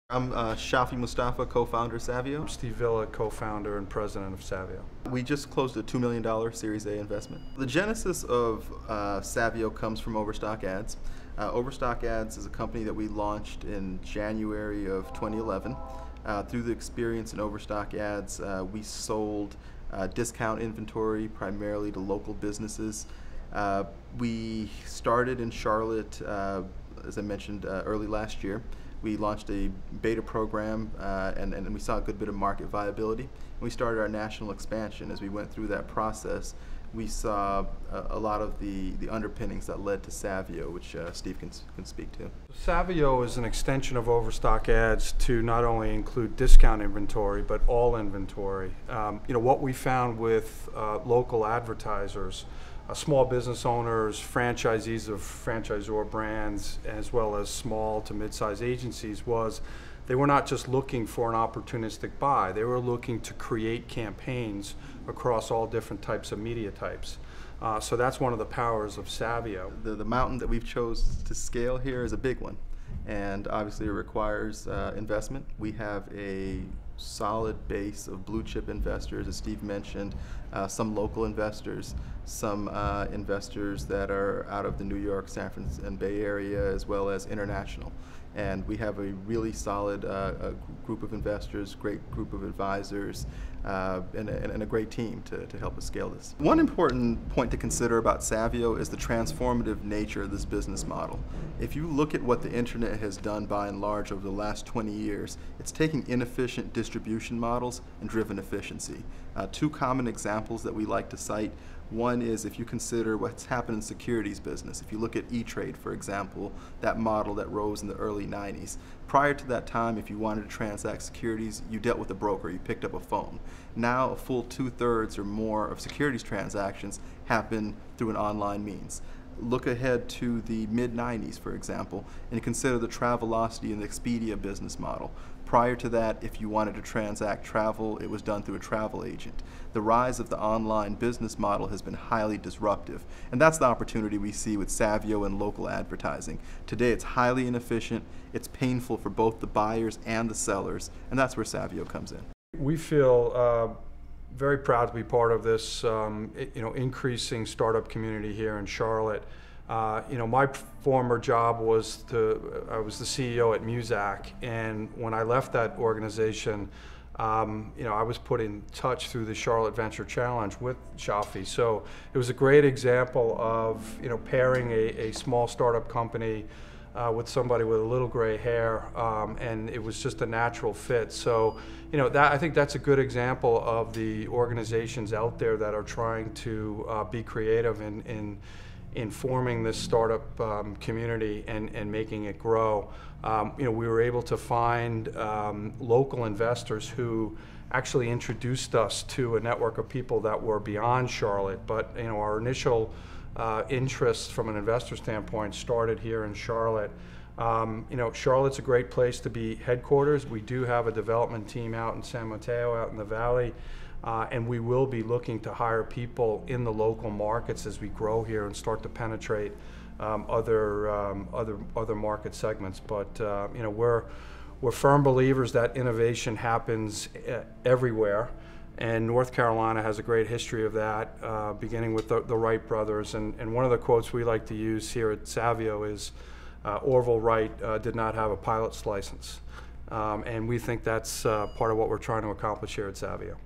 I'm Shafi Mustafa, co-founder of Savveo. I'm Steve Villa, co-founder and president of Savveo. We just closed a $2 million Series A investment. The genesis of Savveo comes from Overstock Ads. Overstock Ads is a company that we launched in January of 2011. Through the experience in Overstock Ads, we sold discount inventory primarily to local businesses. We started in Charlotte, as I mentioned, early last year. We launched a beta program and we saw a good bit of market viability. And we started our national expansion. As we went through that process, we saw a lot of the underpinnings that led to Savveo, which Steve can speak to. Savveo is an extension of Overstock Ads to not only include discount inventory, but all inventory. What we found with local advertisers, small business owners, franchisees of franchisor brands, as well as small to mid-size agencies, was they were not just looking for an opportunistic buy, they were looking to create campaigns across all different types of media types. So that's one of the powers of Savveo. The mountain that we've chose to scale here is a big one, and obviously it requires investment. We have a solid base of blue chip investors, as Steve mentioned, some local investors, some investors that are out of the New York, San Francisco, and Bay Area, as well as international. And we have a really solid group of investors, great group of advisors, and a great team to help us scale this. One important point to consider about Savveo is the transformative nature of this business model. If you look at what the internet has done by and large over the last 20 years, it's taking inefficient distribution models and driven efficiency. Two common examples that we like to cite. One is if you consider what's happened in securities business. If you look at E-Trade, for example, that model that rose in the early 90s. Prior to that time, if you wanted to transact securities, you dealt with a broker, you picked up a phone. Now, a full 2/3 or more of securities transactions happen through an online means. Look ahead to the mid-90s, for example, and consider the Travelocity and the Expedia business model. Prior to that, if you wanted to transact travel, it was done through a travel agent. The rise of the online business model has been highly disruptive, and that's the opportunity we see with Savveo and local advertising. Today, it's highly inefficient, it's painful for both the buyers and the sellers, and that's where Savveo comes in. We feel very proud to be part of this increasing startup community here in Charlotte. My former job was I was the CEO at Muzak, and when I left that organization, I was put in touch through the Charlotte Venture Challenge with Shafi. So it was a great example of pairing a small startup company with somebody with a little gray hair, and it was just a natural fit. So, I think that's a good example of the organizations out there that are trying to be creative in forming this startup community and making it grow. We were able to find local investors who actually introduced us to a network of people that were beyond Charlotte, but our initial interest from an investor standpoint started here in Charlotte. Charlotte's a great place to be headquarters. We do have a development team out in San Mateo, out in the valley, and we will be looking to hire people in the local markets as we grow here and start to penetrate other market segments. But we're firm believers that innovation happens everywhere. And North Carolina has a great history of that, beginning with the Wright brothers. And one of the quotes we like to use here at Savveo is, Orville Wright did not have a pilot's license. And we think that's part of what we're trying to accomplish here at Savveo.